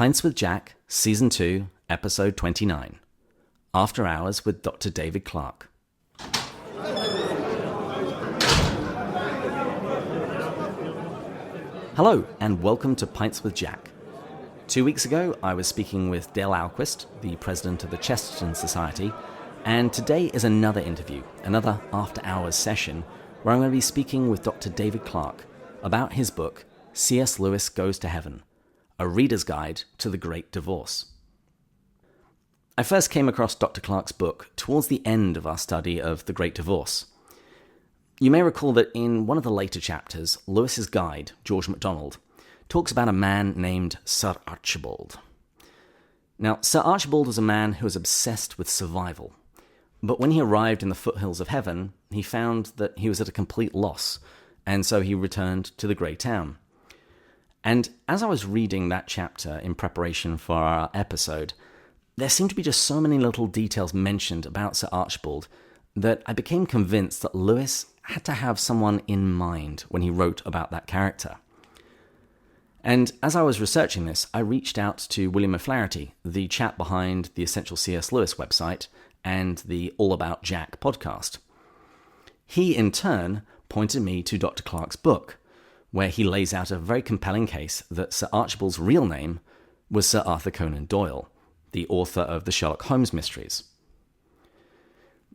Pints with Jack, Season 2, Episode 29. After Hours with Dr. David Clark. Hello, and welcome to Pints with Jack. 2 weeks ago, I was speaking with Dale Alquist, the president of the Chesterton Society, and today is another interview, another After Hours session, where I'm going to be speaking with Dr. David Clark about his book, C.S. Lewis Goes to Heaven, A Reader's Guide to the Great Divorce. I first came across Dr. Clark's book towards the end of our study of the Great Divorce. You may recall that in one of the later chapters, Lewis's guide, George MacDonald, talks about a man named Sir Archibald. Now, Sir Archibald was a man who was obsessed with survival, but when he arrived in the foothills of heaven, he found that he was at a complete loss, and so he returned to the grey town. And as I was reading that chapter in preparation for our episode, there seemed to be just so many little details mentioned about Sir Archibald that I became convinced that Lewis had to have someone in mind when he wrote about that character. And as I was researching this, I reached out to William O'Flaherty, the chap behind the Essential C.S. Lewis website and the All About Jack podcast. He, in turn, pointed me to Dr. Clark's book, where he lays out a very compelling case that Sir Archibald's real name was Sir Arthur Conan Doyle, the author of the Sherlock Holmes mysteries.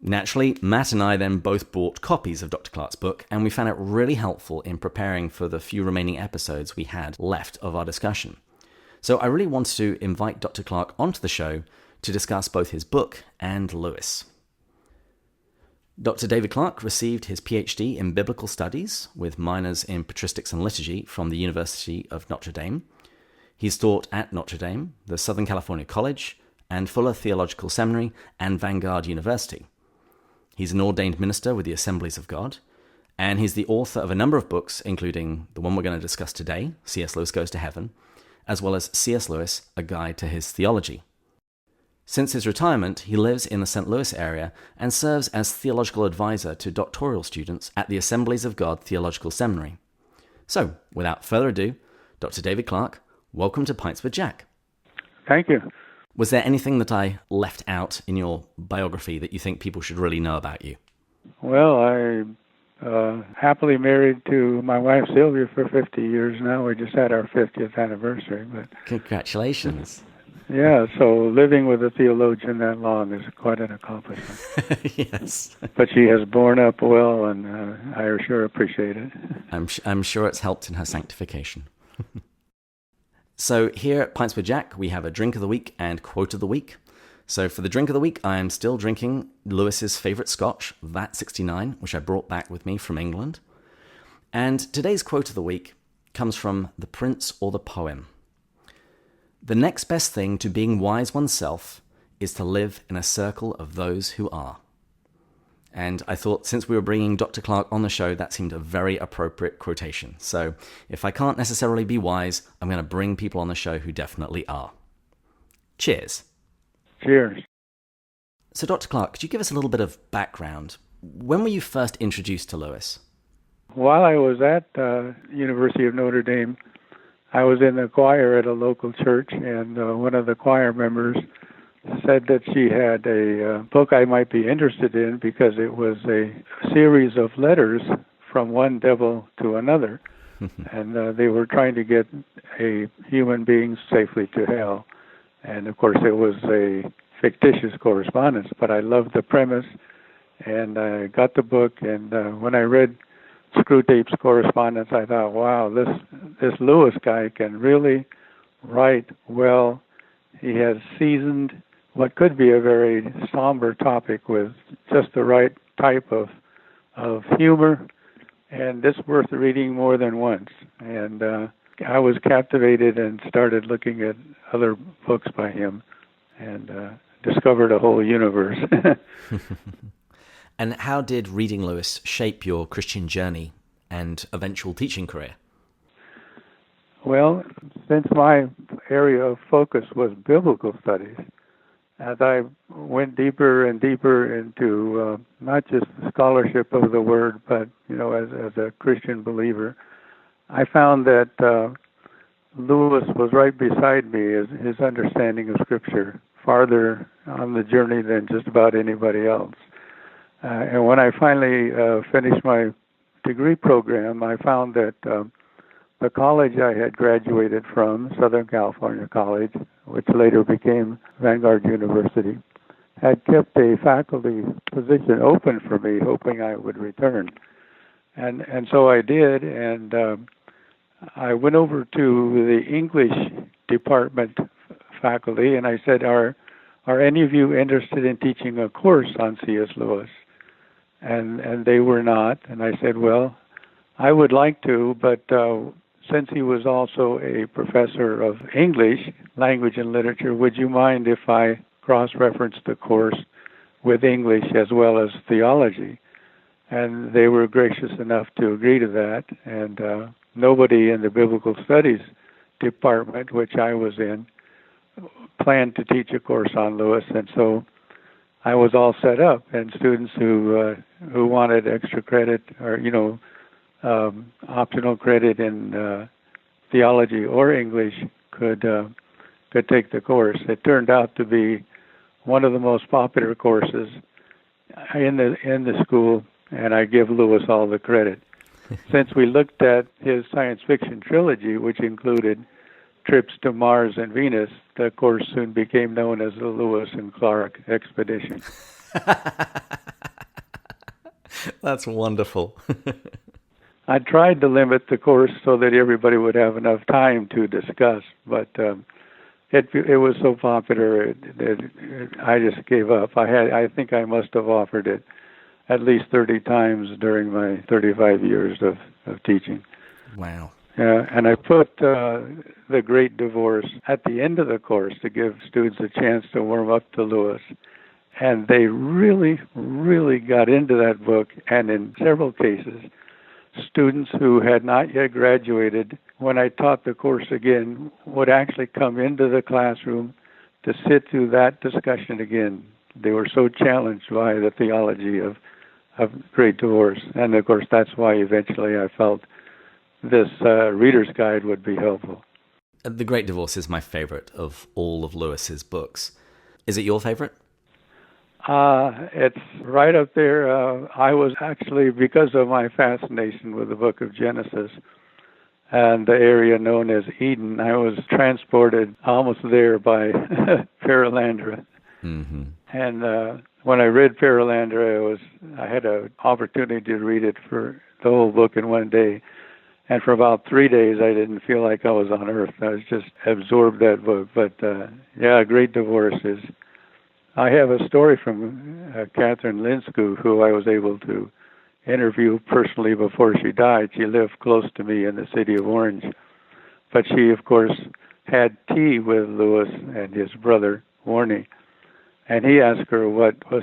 Naturally, Matt and I then both bought copies of Dr. Clark's book, and we found it really helpful in preparing for the few remaining episodes we had left of our discussion. So I really wanted to invite Dr. Clark onto the show to discuss both his book and Lewis. Dr. David Clark received his PhD in Biblical Studies with minors in Patristics and Liturgy from the University of Notre Dame. He's taught at Notre Dame, the Southern California College, and Fuller Theological Seminary and Vanguard University. He's an ordained minister with the Assemblies of God, and he's the author of a number of books, including the one we're going to discuss today, C.S. Lewis Goes to Heaven, as well as C.S. Lewis, A Guide to His Theology. Since his retirement, he lives in the St. Louis area and serves as theological advisor to doctoral students at the Assemblies of God Theological Seminary. So, without further ado, Dr. David Clark, welcome to Pints with Jack. Thank you. Was there anything that I left out in your biography that you think people should really know about you? Well, I happily married to my wife Sylvia for 50 years now. We just had our 50th anniversary. But congratulations. Yeah, so living with a theologian that long is quite an accomplishment. Yes. But she has borne up well, and I sure appreciate it. I'm sure it's helped in her sanctification. So here at Pints with Jack, we have a drink of the week and quote of the week. So for the drink of the week, I am still drinking Lewis's favourite scotch, Vat 69, which I brought back with me from England. And today's quote of the week comes from The Prince or the Poem. The next best thing to being wise oneself is to live in a circle of those who are. And I thought since we were bringing Dr. Clark on the show, that seemed a very appropriate quotation. So if I can't necessarily be wise, I'm going to bring people on the show who definitely are. Cheers. Cheers. So Dr. Clark, could you give us a little bit of background? When were you first introduced to Lewis? While I was at University of Notre Dame, I was in the choir at a local church, and one of the choir members said that she had a book I might be interested in because it was a series of letters from one devil to another, and they were trying to get a human being safely to hell. And of course, it was a fictitious correspondence, but I loved the premise, and I got the book, and when I read Screwtape's correspondence, I thought, wow, this Lewis guy can really write well. He has seasoned what could be a very somber topic with just the right type of humor, and it's worth reading more than once. And I was captivated and started looking at other books by him and discovered a whole universe. And how did reading Lewis shape your Christian journey and eventual teaching career? Well, since my area of focus was biblical studies, as I went deeper and deeper into not just the scholarship of the Word, but as a Christian believer, I found that Lewis was right beside me, his understanding of Scripture, farther on the journey than just about anybody else. And when I finally finished my degree program, I found that the college I had graduated from, Southern California College, which later became Vanguard University, had kept a faculty position open for me, hoping I would return. And so I did, and I went over to the English department faculty, and I said, are any of you interested in teaching a course on C.S. Lewis? And they were not. And I said, well, I would like to, but since he was also a professor of English, language and literature, would you mind if I cross-referenced the course with English as well as theology? And they were gracious enough to agree to that. And nobody in the Biblical Studies department, which I was in, planned to teach a course on Lewis. And so I was all set up, and students who wanted extra credit or, optional credit in theology or English could take the course. It turned out to be one of the most popular courses in the school, and I give Lewis all the credit. Since we looked at his science fiction trilogy, which included trips to Mars and Venus, the course soon became known as the Lewis and Clark Expedition. That's wonderful. I tried to limit the course so that everybody would have enough time to discuss, but it was so popular I just gave up. I think I must have offered it at least 30 times during my 35 years of teaching. Wow. And I put The Great Divorce at the end of the course to give students a chance to warm up to Lewis. And they really, really got into that book. And in several cases, students who had not yet graduated, when I taught the course again, would actually come into the classroom to sit through that discussion again. They were so challenged by the theology of Great Divorce. And, of course, that's why eventually I felt this reader's guide would be helpful. The Great Divorce is my favorite of all of Lewis's books. Is it your favorite? It's right up there. I was actually, because of my fascination with the book of Genesis and the area known as Eden, I was transported almost there by Perelandra. Mm-hmm. And when I read Perelandra, I had an opportunity to read it for the whole book in one day. And for about 3 days, I didn't feel like I was on Earth. I was just absorbed that book. But, Great Divorce is... I have a story from Catherine Linsky, who I was able to interview personally before she died. She lived close to me in the city of Orange. But she, of course, had tea with Lewis and his brother, Warney. And he asked her what was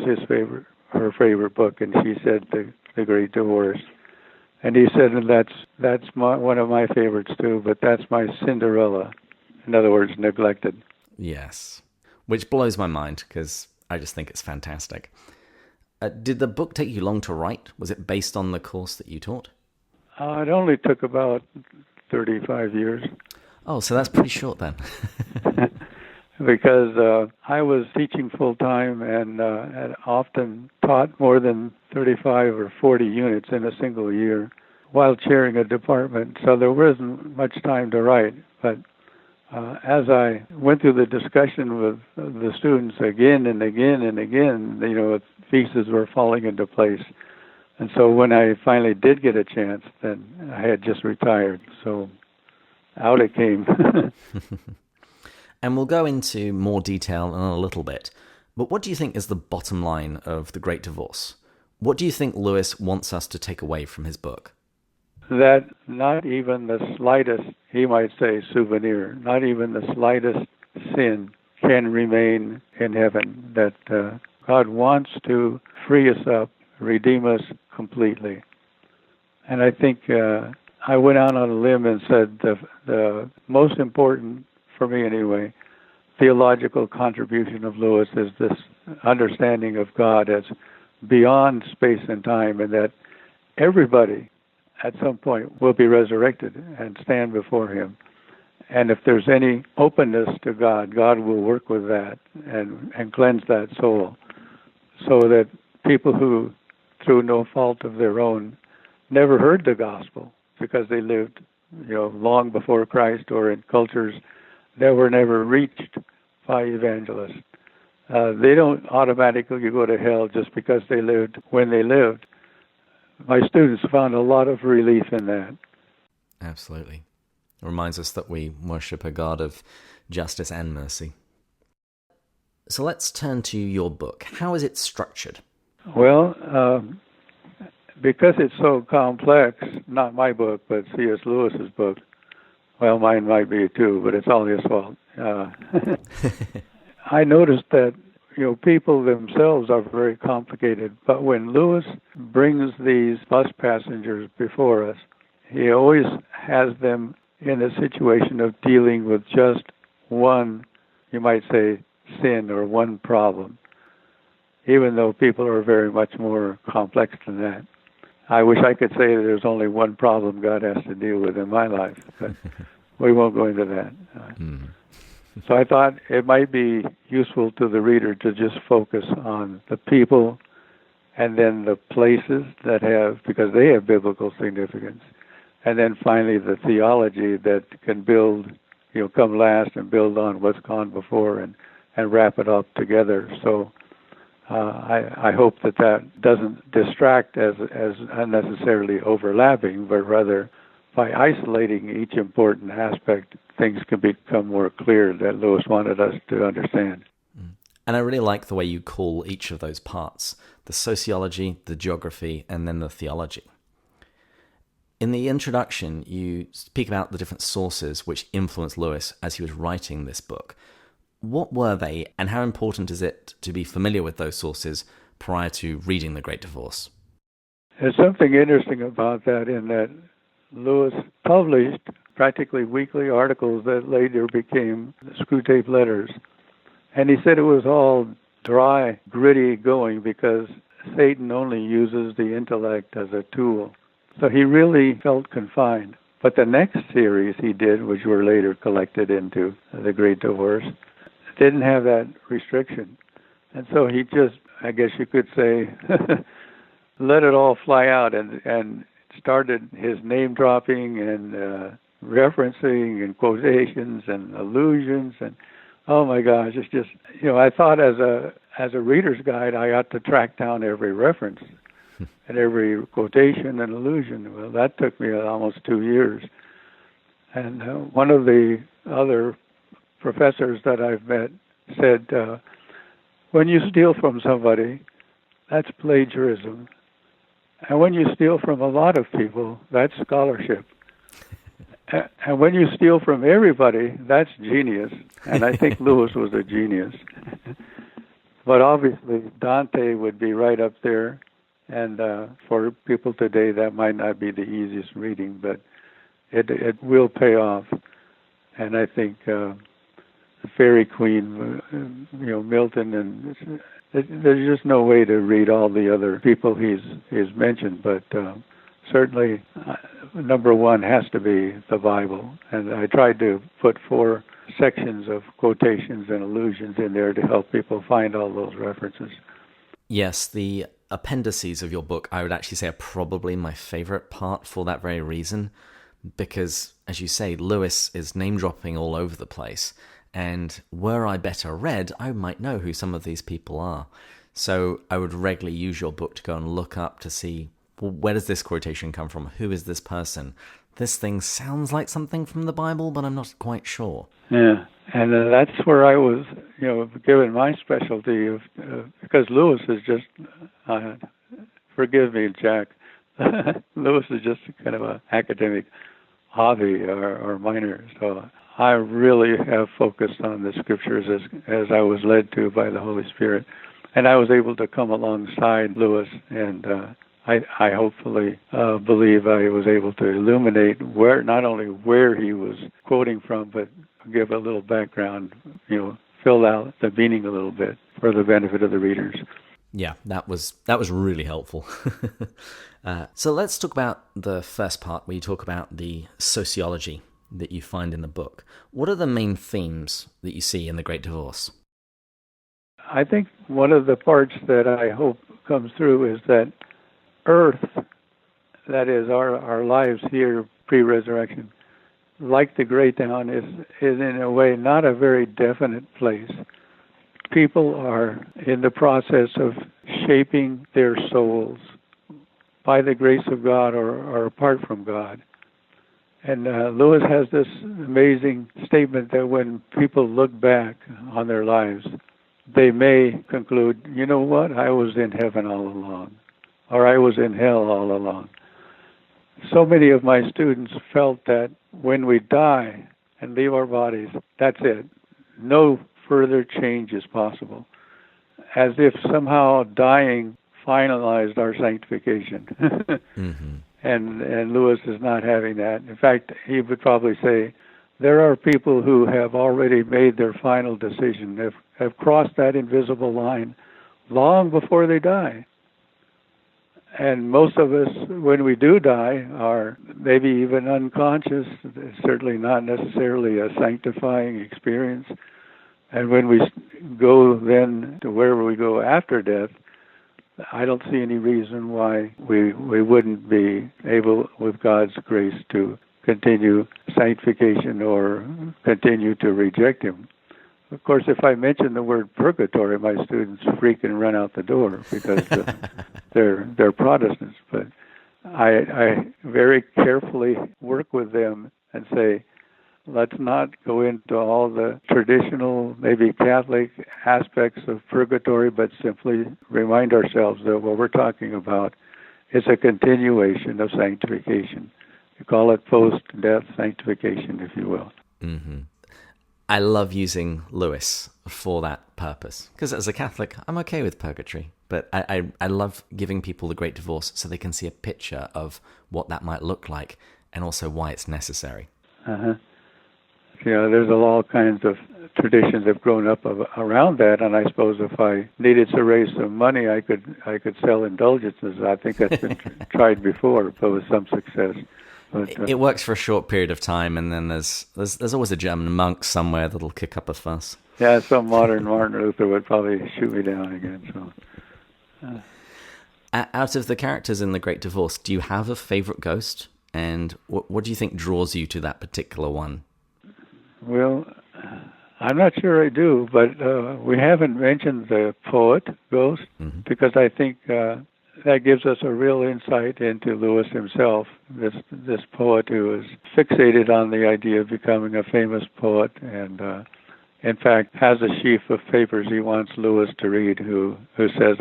her favorite book, and she said The Great Divorce. And he said, that's one of my favorites too, but that's my Cinderella. In other words, neglected. Yes, which blows my mind because I just think it's fantastic. Did the book take you long to write? Was it based on the course that you taught? It only took about 35 years. Oh, so that's pretty short then. Because I was teaching full-time and had often taught more than 35 or 40 units in a single year while chairing a department, so there wasn't much time to write. But as I went through the discussion with the students again and again and again, pieces were falling into place. And so when I finally did get a chance, then I had just retired, so out it came. And we'll go into more detail in a little bit. But what do you think is the bottom line of The Great Divorce? What do you think Lewis wants us to take away from his book? That not even the slightest, he might say, souvenir, not even the slightest sin can remain in heaven. That God wants to free us up, redeem us completely. And I think I went out on a limb and said the most important, for me anyway, theological contribution of Lewis is this understanding of God as beyond space and time, and that everybody at some point will be resurrected and stand before him. And if there's any openness to God, God will work with that and cleanse that soul, so that people who, through no fault of their own, never heard the gospel because they lived, long before Christ or in cultures that were never reached by evangelists. They don't automatically go to hell just because they lived when they lived. My students found a lot of relief in that. Absolutely. It reminds us that we worship a God of justice and mercy. So let's turn to your book. How is it structured? Well, because it's so complex, not my book, but C.S. Lewis's book, well, mine might be too, but it's all his fault. I noticed that, people themselves are very complicated, but when Lewis brings these bus passengers before us, he always has them in a situation of dealing with just one, you might say, sin or one problem, even though people are very much more complex than that. I wish I could say that there's only one problem God has to deal with in my life, but we won't go into that. So I thought it might be useful to the reader to just focus on the people and then the places that have, because they have biblical significance, and then finally the theology that can build, come last and build on what's gone before and wrap it up together. So I hope that doesn't distract as unnecessarily overlapping, but rather by isolating each important aspect, things can become more clear that Lewis wanted us to understand. And I really like the way you call each of those parts: the sociology, the geography, and then the theology. In the introduction, you speak about the different sources which influenced Lewis as he was writing this book. What were they, and how important is it to be familiar with those sources prior to reading The Great Divorce? There's something interesting about that, in that Lewis published practically weekly articles that later became Screwtape Letters. And he said it was all dry, gritty going because Satan only uses the intellect as a tool. So he really felt confined. But the next series he did, which were later collected into The Great Divorce, didn't have that restriction. And so he just, I guess you could say, let it all fly out and started his name dropping and referencing and quotations and allusions, and oh my gosh, it's just, I thought as a reader's guide I ought to track down every reference and every quotation and allusion. Well, that took me almost 2 years. And one of the other professors that I've met said, when you steal from somebody, that's plagiarism. And when you steal from a lot of people, that's scholarship. And when you steal from everybody, that's genius. And I think Lewis was a genius. But obviously, Dante would be right up there. And for people today, that might not be the easiest reading, but it will pay off. And I think the Fairy Queen, Milton, and there's just no way to read all the other people he's mentioned, but certainly number one has to be the Bible. And I tried to put 4 sections of quotations and allusions in there to help people find all those references. Yes, the appendices of your book, I would actually say, are probably my favorite part for that very reason, because, as you say, Lewis is name-dropping all over the place, and were I better read, I might know who some of these people are. So I would regularly use your book to go and look up to see, well, where does this quotation come from? Who is this person? This thing sounds like something from the Bible, but I'm not quite sure. Yeah, and that's where I was, given my specialty of, because Lewis is just, forgive me, Jack, Lewis is just kind of an academic hobby or minor, so I really have focused on the scriptures as I was led to by the Holy Spirit. And I was able to come alongside Lewis, and I hopefully believe I was able to illuminate not only where he was quoting from, but give a little background, fill out the meaning a little bit for the benefit of the readers. Yeah, that was really helpful. So let's talk about the first part where you talk about the sociology. that you find in the book. What are the main themes that you see in The Great Divorce? I think one of the parts that I hope comes through is that earth, that is our lives here pre-resurrection, like the great town, is in a way not a very definite place. People are in the process of shaping their souls by the grace of God or apart from God. And Lewis has this amazing statement that when people look back on their lives, they may conclude, you know what, I was in heaven all along, or I was in hell all along. So many of my students felt that when we die and leave our bodies, that's it. No further change is possible. As if somehow dying finalized our sanctification. Mm-hmm. And Lewis is not having that. In fact, he would probably say, there are people who have already made their final decision, have crossed that invisible line long before they die. And most of us, when we do die, are maybe even unconscious, certainly not necessarily a sanctifying experience. And when we go then to wherever we go after death, I don't see any reason why we wouldn't be able, with God's grace, to continue sanctification or continue to reject Him. Of course, if I mention the word purgatory, my students freak and run out the door because they're Protestants. But I very carefully work with them and say, let's not go into all the traditional, maybe Catholic aspects of purgatory, but simply remind ourselves that what we're talking about is a continuation of sanctification. You call it post-death sanctification, if you will. Mm-hmm. I love using Lewis for that purpose, because as a Catholic, I'm okay with purgatory, but I love giving people The Great Divorce so they can see a picture of what that might look like and also why it's necessary. Uh-huh. You know, there's all kinds of traditions have grown up around that, and I suppose if I needed to raise some money, I could sell indulgences. I think that's been tried before, but with some success. But, it works for a short period of time, and then there's always a German monk somewhere that'll kick up a fuss. Yeah, some modern Martin Luther would probably shoot me down again. So, out of the characters in The Great Divorce, do you have a favorite ghost, and what do you think draws you to that particular one? Well, I'm not sure I do, but we haven't mentioned the poet ghost, mm-hmm. because I think that gives us a real insight into Lewis himself, this poet who is fixated on the idea of becoming a famous poet, and in fact has a sheaf of papers he wants Lewis to read, who says,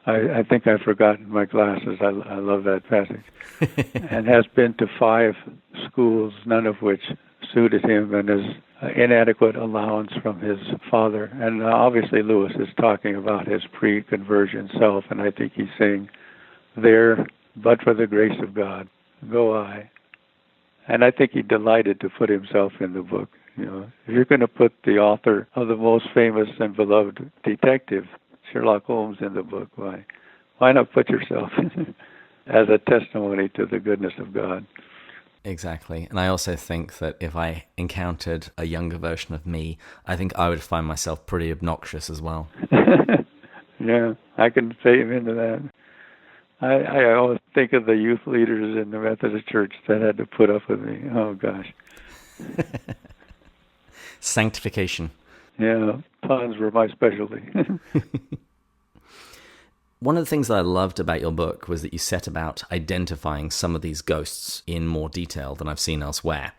I think I've forgotten my glasses. I love that passage. And has been to 5 schools, none of which suited him, and his inadequate allowance from his father. And obviously Lewis is talking about his pre-conversion self, and I think he's saying, there, but for the grace of God, go I. And I think he delighted to put himself in the book. You know, if you're going to put the author of the most famous and beloved detective, Sherlock Holmes, in the book, why not put yourself as a testimony to the goodness of God? Exactly. And I also think that if I encountered a younger version of me, I think I would find myself pretty obnoxious as well. Yeah, I can say into that. I always think of the youth leaders in the Methodist Church that had to put up with me. Oh, gosh. Sanctification. Yeah, puns were my specialty. One of the things that I loved about your book was that you set about identifying some of these ghosts in more detail than I've seen elsewhere.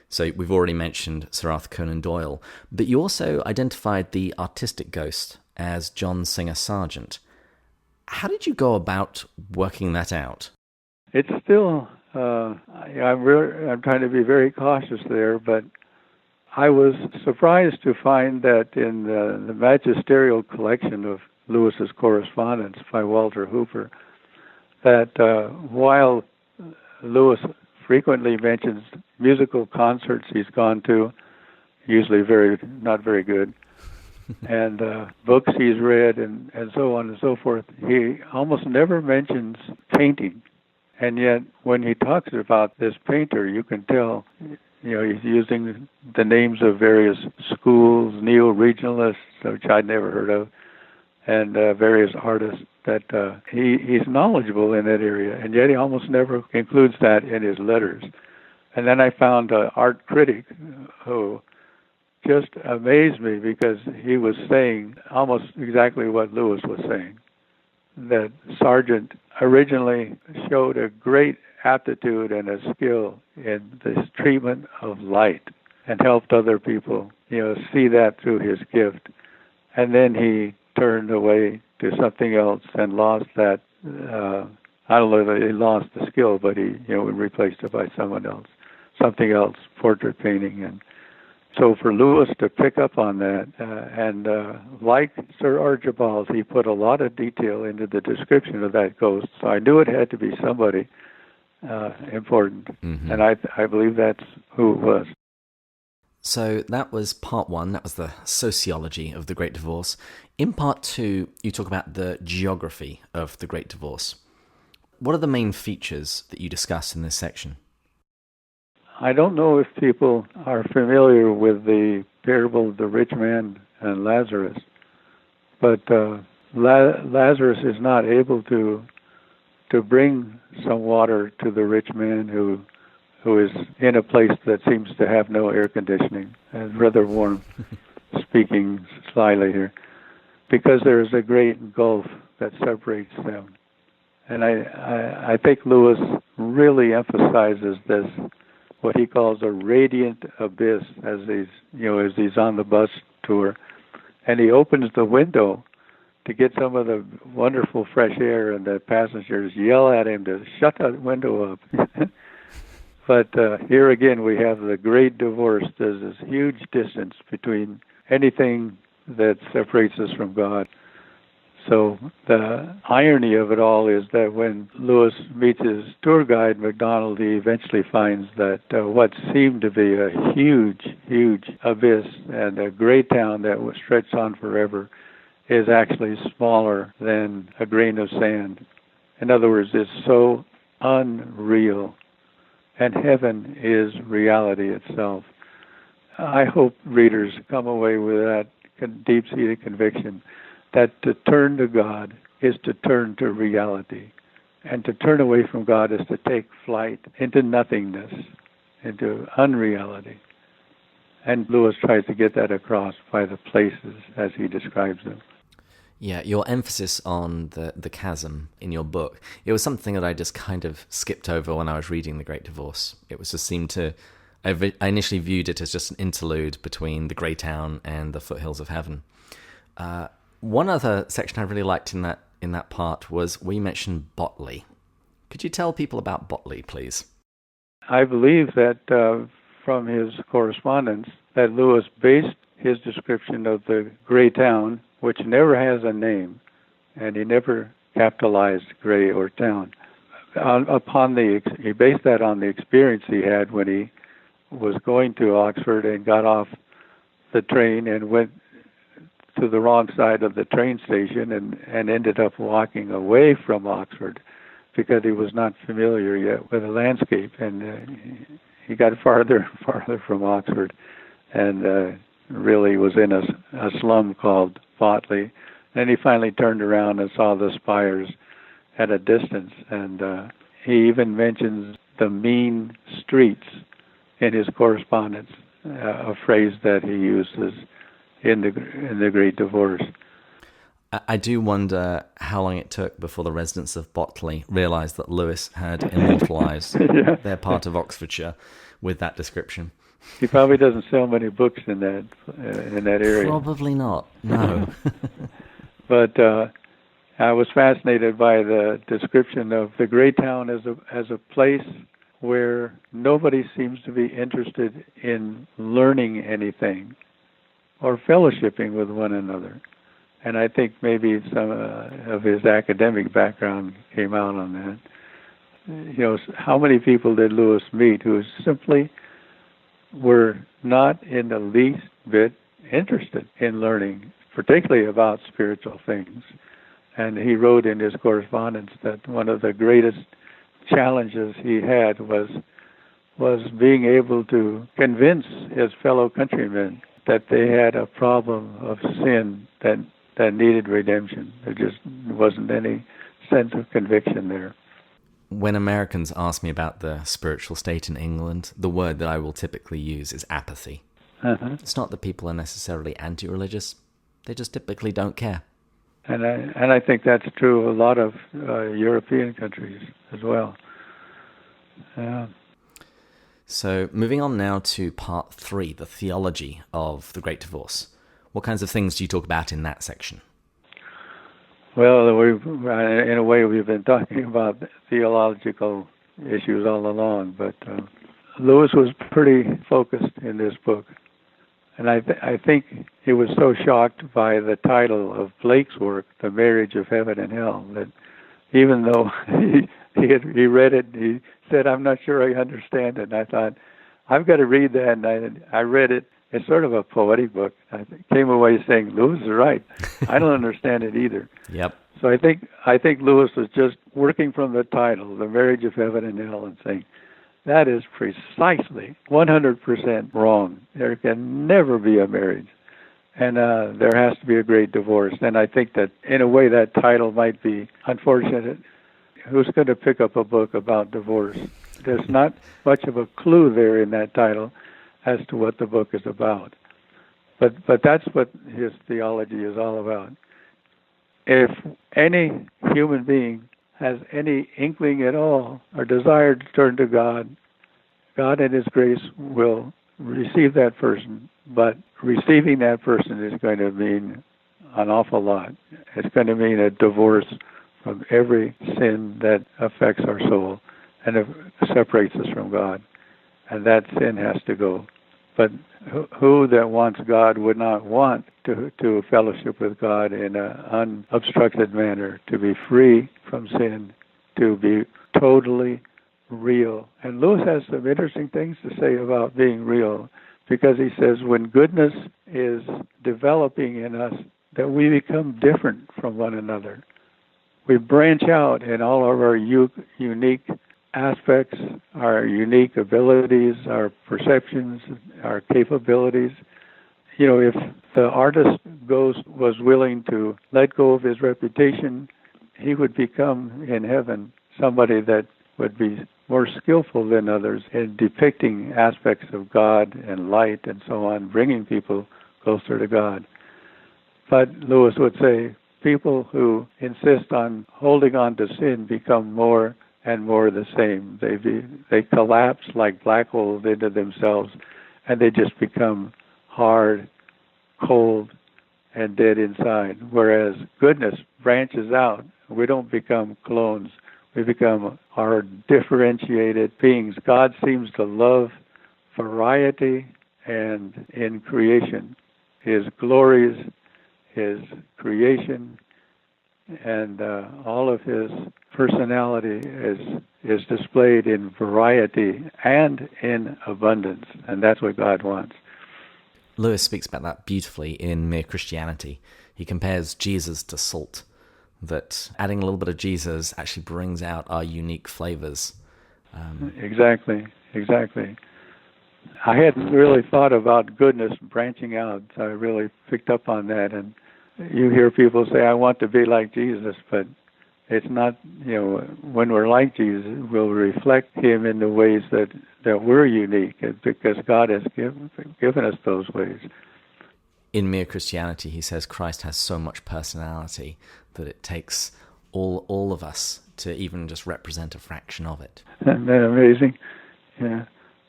So we've already mentioned Sir Arthur Conan Doyle, but you also identified the artistic ghost as John Singer Sargent. How did you go about working that out? It's still, I'm trying to be very cautious there, but I was surprised to find that in the magisterial collection of Lewis's correspondence by Walter Hooper, that while Lewis frequently mentions musical concerts he's gone to, usually not very good, and books he's read, and so on and so forth, he almost never mentions painting. And yet, when he talks about this painter, you can tell he's using the names of various schools, neo-regionalists, which I'd never heard of, and various artists that he's knowledgeable in that area, and yet he almost never includes that in his letters. And then I found an art critic who just amazed me because he was saying almost exactly what Lewis was saying, that Sargent originally showed a great aptitude and a skill in this treatment of light and helped other people, see that through his gift. And then he turned away to something else and lost that, I don't know that he lost the skill, but he, replaced it by something else, portrait painting. And so for Lewis to pick up on that, and like Sir Archibald, he put a lot of detail into the description of that ghost. So I knew it had to be somebody important, and I believe that's who it was. So that was part one. That was the sociology of the Great Divorce. In part two, you talk about the geography of the Great Divorce. What are the main features that you discuss in this section? I don't know if people are familiar with the parable of the rich man and Lazarus, but Lazarus is not able to bring some water to the rich man who is in a place that seems to have no air conditioning, and rather warm, speaking slyly here, because there is a great gulf that separates them. And I think Lewis really emphasizes this, what he calls a radiant abyss, as he's on the bus tour, and he opens the window to get some of the wonderful fresh air, and the passengers yell at him to shut that window up. But here again we have the great divorce. There's this huge distance between anything that separates us from God. So the irony of it all is that when Lewis meets his tour guide, MacDonald, he eventually finds that what seemed to be a huge, huge abyss and a great town that was stretched on forever is actually smaller than a grain of sand. In other words, it's so unreal. And heaven is reality itself. I hope readers come away with that deep-seated conviction that to turn to God is to turn to reality. And to turn away from God is to take flight into nothingness, into unreality. And Lewis tries to get that across by the places as he describes them. Yeah, your emphasis on the chasm in your book, it was something that I just kind of skipped over when I was reading The Great Divorce. It was just seemed to... I initially viewed it as just an interlude between the grey town and the foothills of heaven. One other section I really liked in that part was where you mentioned Botley. Could you tell people about Botley, please? I believe that from his correspondence that Lewis based his description of the grey town, which never has a name, and he never capitalized grey or town, he based that on the experience he had when he was going to Oxford and got off the train and went to the wrong side of the train station and ended up walking away from Oxford because he was not familiar yet with the landscape, and he got farther and farther from Oxford and really was in a slum called Botley. Then he finally turned around and saw the spires at a distance, and he even mentions the mean streets in his correspondence, a phrase that he uses in the Great Divorce. I do wonder how long it took before the residents of Botley realised that Lewis had immortalised their part of Oxfordshire with that description. He probably doesn't sell many books in that area. Probably not, no. But I was fascinated by the description of the great town as a place where nobody seems to be interested in learning anything or fellowshipping with one another. And I think maybe some of his academic background came out on that. How many people did Lewis meet who simply were not in the least bit interested in learning, particularly about spiritual things? And he wrote in his correspondence that one of the greatest challenges he had was was being able to convince his fellow countrymen that they had a problem of sin that needed redemption. There just wasn't any sense of conviction there. When Americans ask me about the spiritual state in England, the word that I will typically use is apathy. Uh-huh. It's not that people are necessarily anti-religious. They just typically don't care. And I think that's true of a lot of European countries as well. So moving on now to part 3, the theology of the Great Divorce. What kinds of things do you talk about in that section? Well, in a way, we've been talking about theological issues all along, but Lewis was pretty focused in this book. And I think he was so shocked by the title of Blake's work, The Marriage of Heaven and Hell, that even though he read it, he said, I'm not sure I understand it. And I thought, I've got to read that. And I read it. It's sort of a poetic book. I came away saying, Lewis is right. I don't understand it either. Yep. So I think Lewis was just working from the title, The Marriage of Heaven and Hell, and saying, that is precisely 100% wrong. There can never be a marriage. And there has to be a great divorce. And I think that, in a way, that title might be unfortunate. Who's going to pick up a book about divorce? There's not much of a clue there in that title as to what the book is about. But that's what his theology is all about. If any human being has any inkling at all or desire to turn to God, God in His grace will receive that person. But receiving that person is going to mean an awful lot. It's going to mean a divorce from every sin that affects our soul and it separates us from God. And that sin has to go. But who that wants God would not want to fellowship with God in an unobstructed manner, to be free from sin, to be totally real. And Lewis has some interesting things to say about being real, because he says when goodness is developing in us, that we become different from one another. We branch out in all of our unique aspects, our unique abilities, our perceptions, our capabilities. You know, if the artist was willing to let go of his reputation, he would become in heaven somebody that would be more skillful than others in depicting aspects of God and light and so on, bringing people closer to God. But Lewis would say people who insist on holding on to sin become more and more the same. They collapse like black holes into themselves, and they just become hard, cold, and dead inside. Whereas goodness branches out. We don't become clones. We become our differentiated beings. God seems to love variety and in creation. His glories, His creation, and all of His personality is displayed in variety and in abundance, and that's what God wants. Lewis speaks about that beautifully in Mere Christianity. He compares Jesus to salt, that adding a little bit of Jesus actually brings out our unique flavors. Exactly. I hadn't really thought about goodness branching out, so I really picked up on that. And you hear people say, I want to be like Jesus, but it's not, when we're like Jesus, we'll reflect Him in the ways that we're unique, because God has given us those ways. In Mere Christianity, he says Christ has so much personality that it takes all of us to even just represent a fraction of it. Isn't that amazing? Yeah.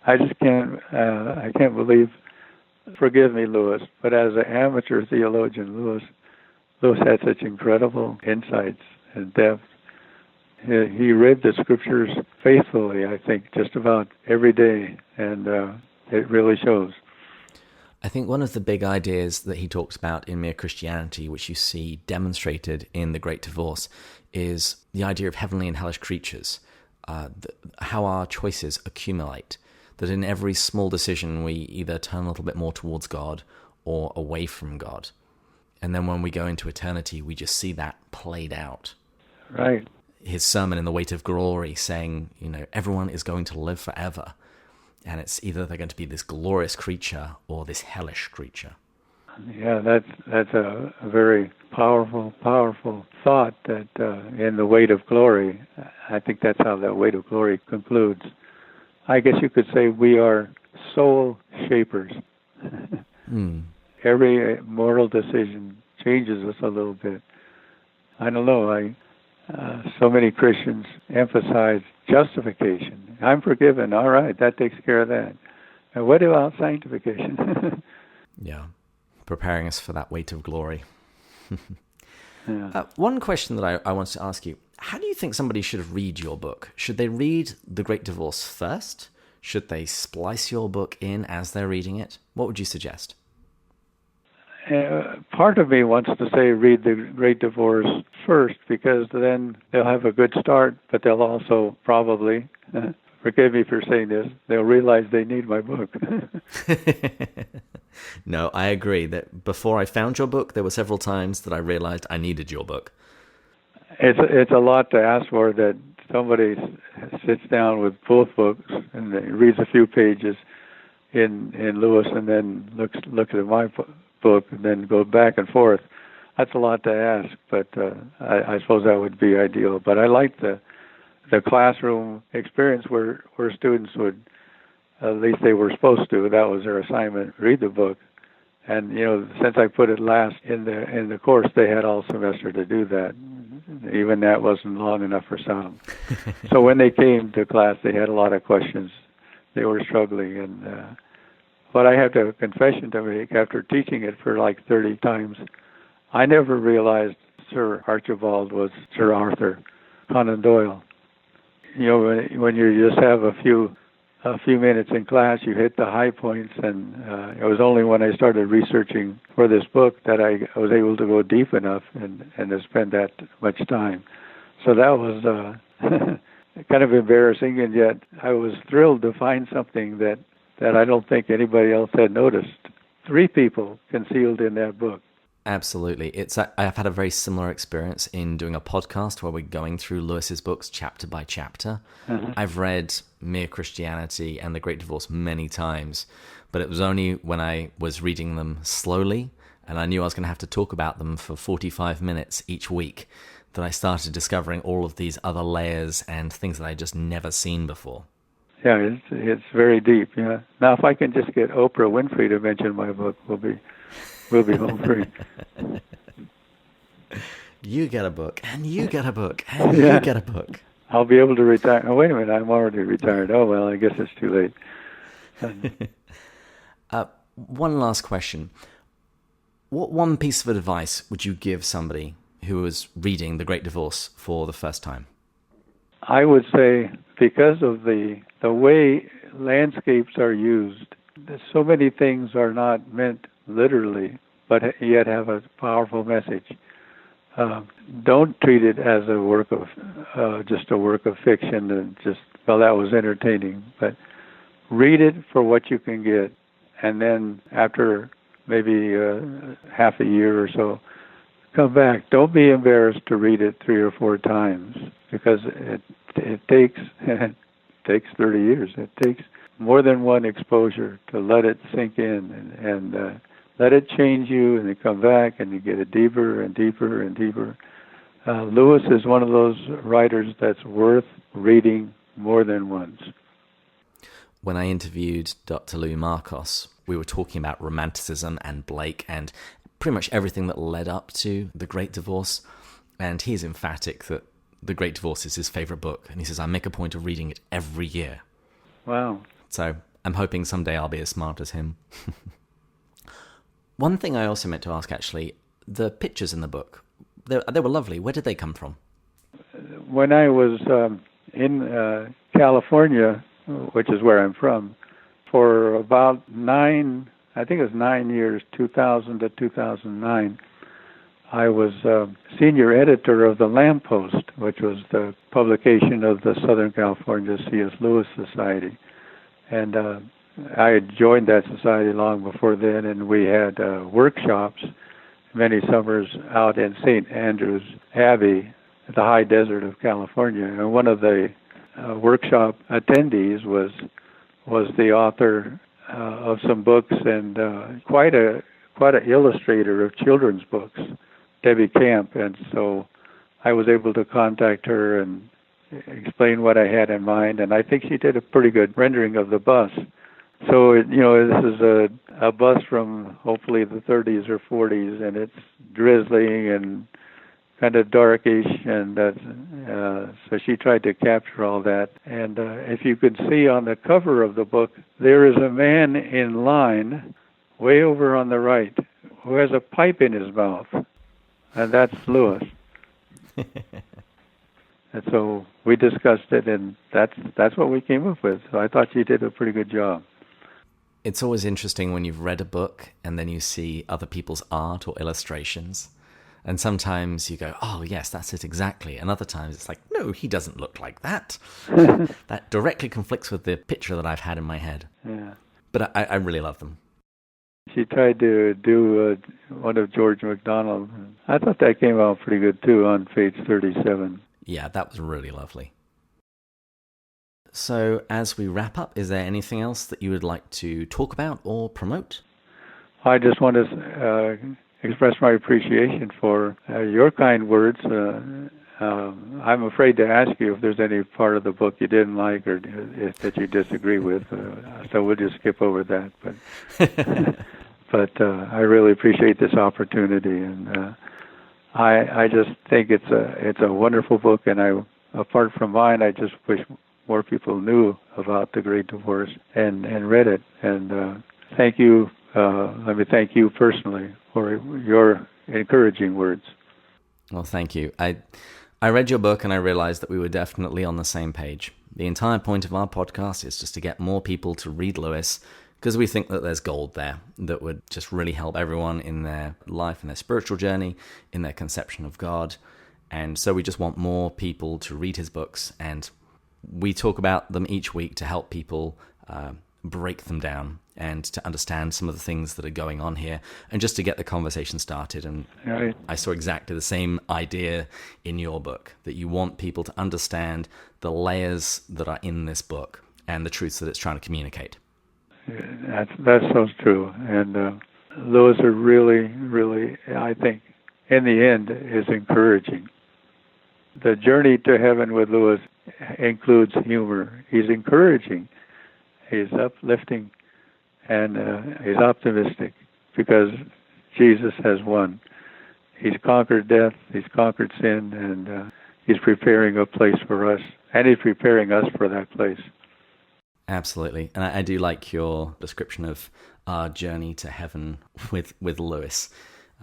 I just I can't believe, forgive me, Lewis, but as an amateur theologian, Lewis had such incredible insights and depth. He read the scriptures faithfully, I think, just about every day, and it really shows. I think one of the big ideas that he talks about in Mere Christianity, which you see demonstrated in The Great Divorce, is the idea of heavenly and hellish creatures, how our choices accumulate, that in every small decision we either turn a little bit more towards God or away from God. And then when we go into eternity, we just see that played out. Right. His sermon in The Weight of Glory saying, everyone is going to live forever. and it's either they're going to be this glorious creature or this hellish creature. Yeah, that's a very powerful thought, that in the weight of glory. I think that's how that weight of glory concludes. I guess you could say we are soul shapers. Every moral decision changes us a little bit. I don't know, so many Christians emphasize justification. I'm forgiven, all right, that takes care of that. And what about sanctification? Yeah, preparing us for that weight of glory. Yeah. One question that I wanted to ask you, how do you think somebody should read your book? Should they read The Great Divorce first? Should they splice your book in as they're reading it? What would you suggest? Part of me wants to say read The Great Divorce first, because then they'll have a good start, but they'll also probably, forgive me for saying this, they'll realize they need my book. No, I agree that before I found your book, there were several times that I realized I needed your book. It's a lot to ask for, that somebody sits down with both books and reads a few pages in Lewis, and then looks at my book and then goes back and forth. That's a lot to ask, but I suppose that would be ideal. But I like the classroom experience where students would, at least they were supposed to, that was their assignment, read the book. And since I put it last in the course, they had all semester to do that. Even that wasn't long enough for some. So when they came to class, they had a lot of questions. They were struggling, and but I have a confession to make. After teaching it for like 30 times, I never realized Sir Archibald was Sir Arthur Conan Doyle. When you just have a few minutes in class, you hit the high points, and it was only when I started researching for this book that I was able to go deep enough and to spend that much time. So that was kind of embarrassing, and yet I was thrilled to find something that I don't think anybody else had noticed. 3 people concealed in that book. Absolutely. I've had a very similar experience in doing a podcast where we're going through Lewis's books chapter by chapter. I've read Mere Christianity and The Great Divorce many times, but it was only when I was reading them slowly and I knew I was going to have to talk about them for 45 minutes each week that I started discovering all of these other layers and things that I'd just never seen before. Yeah, it's very deep. Yeah. Now, if I can just get Oprah Winfrey to mention my book, we'll be home free. You get a book, and you get a book, and you get a book. I'll be able to retire. Oh, wait a minute, I'm already retired. Oh, well, I guess it's too late. One last question. What one piece of advice would you give somebody who was reading The Great Divorce for the first time? I would say, because of the way landscapes are used, so many things are not meant literally, but yet have a powerful message. Don't treat it as a work of just a work of fiction and just, well, that was entertaining. But read it for what you can get, and then after maybe half a year or so, come back. Don't be embarrassed to read it 3 or 4 times, because it takes 30 years. It takes more than one exposure to let it sink in and let it change you, and then come back and you get it deeper and deeper and deeper. Lewis is one of those writers that's worth reading more than once. When I interviewed Dr. Louis Marcos, we were talking about Romanticism and Blake and pretty much everything that led up to The Great Divorce, and he's emphatic that The Great Divorce is his favorite book, and he says, I make a point of reading it every year. Wow. So I'm hoping someday I'll be as smart as him. One thing I also meant to ask, actually, the pictures in the book, they were lovely. Where did they come from? When I was in California, which is where I'm from, for about 9 years, 2000 to 2009, I was senior editor of the Lamppost, which was the publication of the Southern California C.S. Lewis Society. And I had joined that society long before then, and we had workshops many summers out in St. Andrews Abbey, the high desert of California. And one of the workshop attendees was was the author of some books and quite an illustrator of children's books, Debbie Camp. And so I was able to contact her and explain what I had in mind, and I think she did a pretty good rendering of the bus. So, this is a bus from hopefully the 30s or 40s, and it's drizzling and kind of darkish, and so she tried to capture all that. And if you could see on the cover of the book, there is a man in line way over on the right who has a pipe in his mouth, and that's Lewis. And so we discussed it, and that's what we came up with. So I thought she did a pretty good job. It's always interesting when you've read a book and then you see other people's art or illustrations. And sometimes you go, oh, yes, that's it exactly. And other times it's like, no, he doesn't look like that. That directly conflicts with the picture that I've had in my head. Yeah. But I really love them. She tried to do one of George MacDonald. I thought that came out pretty good, too, on page 37. Yeah, that was really lovely. So as we wrap up, is there anything else that you would like to talk about or promote? I just want to express my appreciation for your kind words. I'm afraid to ask you if there's any part of the book you didn't like or that you disagree with, so we'll just skip over that. But I really appreciate this opportunity, and I just think it's a wonderful book, and apart from mine, I just wish more people knew about the Great Divorce and read it. And thank you. Let me thank you personally for your encouraging words. Well, thank you. I read your book and I realized that we were definitely on the same page. The entire point of our podcast is just to get more people to read Lewis, because we think that there's gold there that would just really help everyone in their life, in their spiritual journey, in their conception of God. And so we just want more people to read his books, and we talk about them each week to help people break them down and to understand some of the things that are going on here, and just to get the conversation started. And right. I saw exactly the same idea in your book, that you want people to understand the layers that are in this book and the truths that it's trying to communicate. That's so true. And Lewis are really, really, I think, in the end, is encouraging. The journey to heaven with Lewis includes humor. He's encouraging. He's uplifting, and he's optimistic because Jesus has won. He's conquered death, he's conquered sin, and he's preparing a place for us, and he's preparing us for that place. Absolutely. And I do like your description of our journey to heaven with Lewis.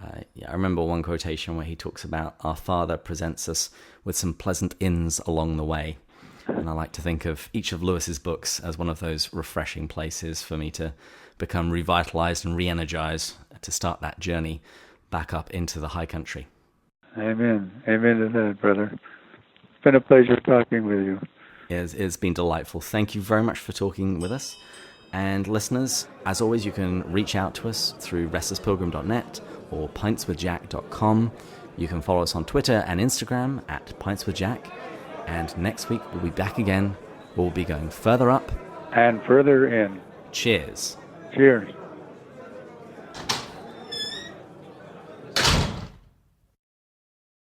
I remember one quotation where he talks about our Father presents us with some pleasant inns along the way. And I like to think of each of Lewis's books as one of those refreshing places for me to become revitalized and re-energized to start that journey back up into the high country. Amen. Amen to that, brother. It's been a pleasure talking with you. It's been delightful. Thank you very much for talking with us. And listeners, as always, you can reach out to us through restlesspilgrim.net or pintswithjack.com. You can follow us on Twitter and Instagram at pintswithjack. And next week, we'll be back again. We'll be going further up. And further in. Cheers. Cheers.